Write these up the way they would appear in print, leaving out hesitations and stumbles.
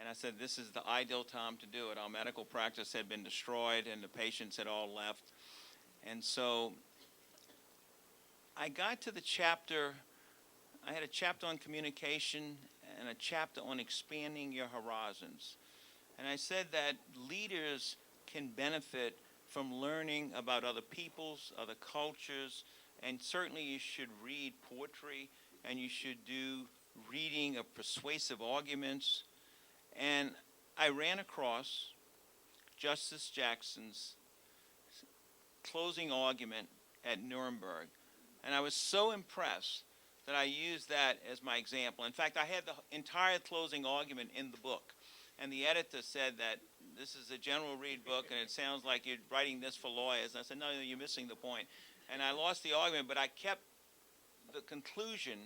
And I said, this is the ideal time to do it. Our medical practice had been destroyed and the patients had all left. And so I got to the chapter, I had a chapter on communication and a chapter on expanding your horizons. And I said that leaders can benefit from learning about other peoples, other cultures, and certainly you should read poetry and you should do reading of persuasive arguments. And I ran across Justice Jackson's closing argument at Nuremberg. And I was so impressed that I used that as my example. In fact, I had the entire closing argument in the book. And the editor said that this is a general read book and it sounds like you're writing this for lawyers. And I said, no, you're missing the point. And I lost the argument, but I kept the conclusion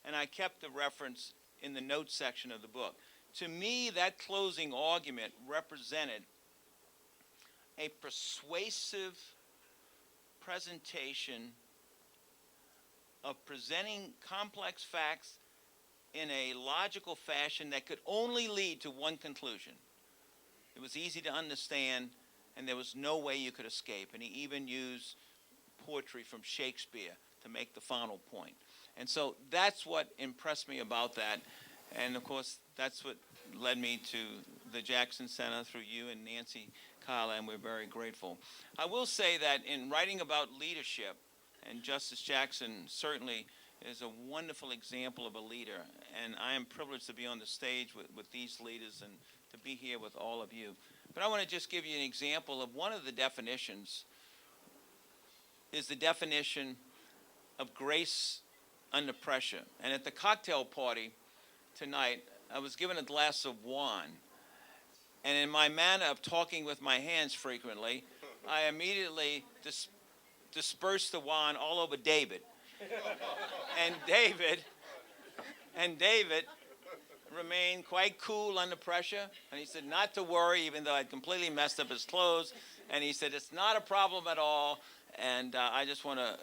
and I kept the reference in the notes section of the book. To me, that closing argument represented a persuasive presentation of presenting complex facts in a logical fashion that could only lead to one conclusion. It was easy to understand, and there was no way you could escape. And he even used poetry from Shakespeare to make the final point. And so that's what impressed me about that. And of course, that's what led me to the Jackson Center through you and Nancy Kyla, and we're very grateful. I will say that in writing about leadership, and Justice Jackson certainly is a wonderful example of a leader, and I am privileged to be on the stage with these leaders and to be here with all of you. But I want to just give you an example of one of the definitions is the definition of grace under pressure. And at the cocktail party tonight, I was given a glass of wine. And in my manner of talking with my hands frequently, I immediately dispersed the wine all over David. And David remained quite cool under pressure. And he said not to worry, even though I'd completely messed up his clothes. And he said, it's not a problem at all. And I just want to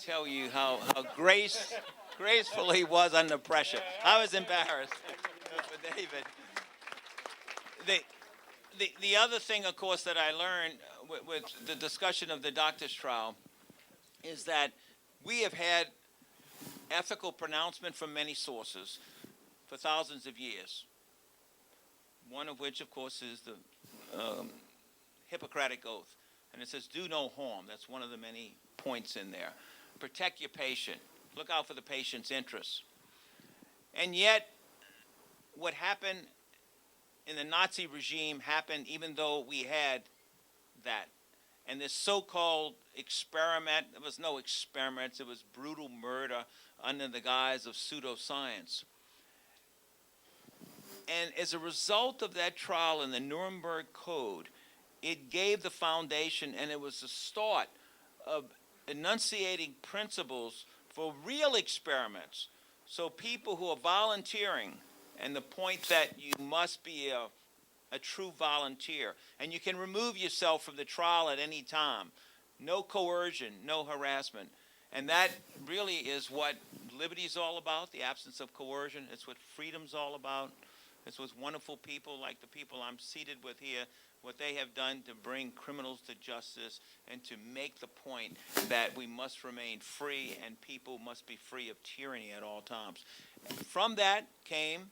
tell you how graceful he was under pressure. I was embarrassed for David. The other thing, of course, that I learned with the discussion of the doctor's trial is that we have had ethical pronouncement from many sources for thousands of years. One of which, of course, is the Hippocratic Oath. And it says, do no harm. That's one of the many points in there. Protect your patient. Look out for the patient's interests. And yet, what happened in the Nazi regime happened even though we had that. And this so-called experiment, there was no experiments, it was brutal murder under the guise of pseudoscience. And as a result of that trial in the Nuremberg Code, it gave the foundation, and it was the start of enunciating principles for real experiments. So people who are volunteering, and the point that you must be a true volunteer, and you can remove yourself from the trial at any time. No coercion, no harassment. And that really is what liberty is all about, the absence of coercion. It's what freedom's all about. It's what wonderful people like the people I'm seated with here, what they have done to bring criminals to justice and to make the point that we must remain free and people must be free of tyranny at all times. And from that came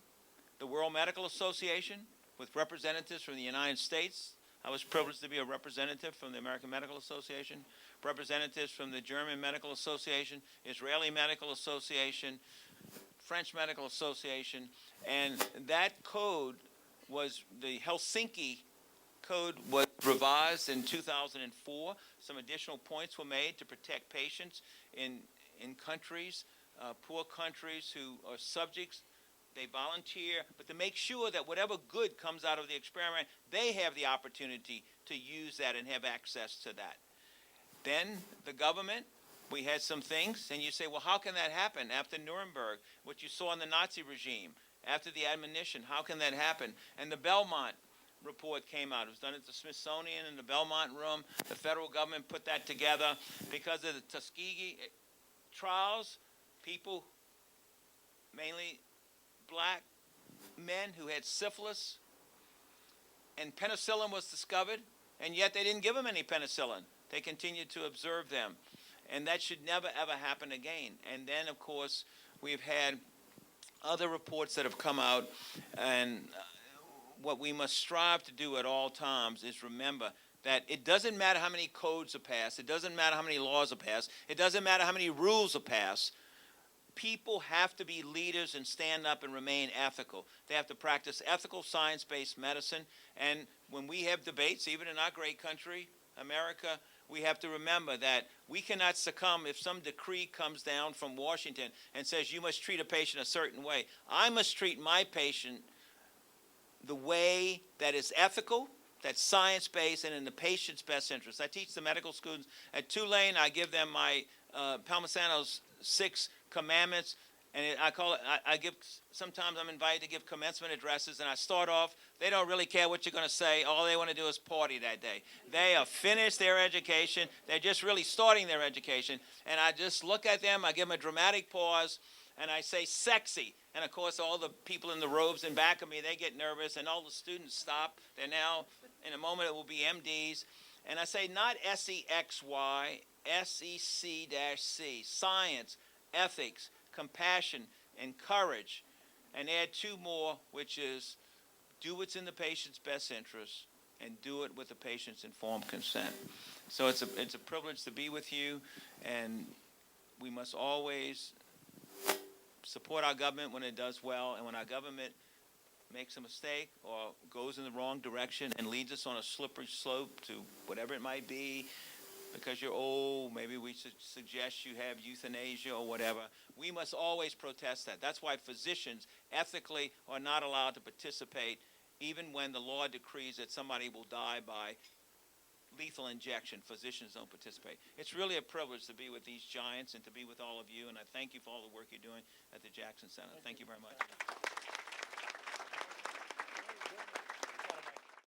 the World Medical Association with representatives from the United States. I was privileged to be a representative from the American Medical Association, representatives from the German Medical Association, Israeli Medical Association, French Medical Association, and that code was the Helsinki Code was revised in 2004. Some additional points were made to protect patients in countries, poor countries who are subjects. They volunteer, but to make sure that whatever good comes out of the experiment, they have the opportunity to use that and have access to that. Then the government, we had some things, and you say, well, how can that happen after Nuremberg, what you saw in the Nazi regime, after the admonition, how can that happen? And the Belmont report came out. It was done at the Smithsonian in the Belmont room. The federal government put that together because of the Tuskegee trials. People, mainly black men who had syphilis, and penicillin was discovered, and yet they didn't give them any penicillin. They continued to observe them. And that should never, ever happen again. And then, of course, we've had other reports that have come out, and what we must strive to do at all times is remember that it doesn't matter how many codes are passed, it doesn't matter how many laws are passed, it doesn't matter how many rules are passed. People have to be leaders and stand up and remain ethical. They have to practice ethical, science-based medicine. And when we have debates, even in our great country, America, we have to remember that we cannot succumb if some decree comes down from Washington and says you must treat a patient a certain way. I must treat my patient the way that is ethical, that's science-based, and in the patient's best interest. I teach the medical students at Tulane. I give them my Palmisano's 6 commandments, and I call it, I give, sometimes I'm invited to give commencement addresses, and I start off, they don't really care what you're going to say. All they want to do is party that day. They have finished their education. They're just really starting their education, and I just look at them, I give them a dramatic pause, and I say sexy. And of course, all the people in the robes in back of me, they get nervous, and all the students stop. They're now, in a moment, it will be MDs. And I say not SEXY, SEC-C, science, ethics, compassion, and courage. And add 2 more, which is do what's in the patient's best interest and do it with the patient's informed consent. So it's a privilege to be with you, and we must always support our government when it does well, and when our government makes a mistake or goes in the wrong direction and leads us on a slippery slope to whatever it might be, because you're old, maybe we should suggest you have euthanasia or whatever, we must always protest that. That's why physicians ethically are not allowed to participate even when the law decrees that somebody will die by lethal injection. Physicians don't participate. It's really a privilege to be with these giants and to be with all of you, and I thank you for all the work you're doing at the Jackson Center. Thank you very much.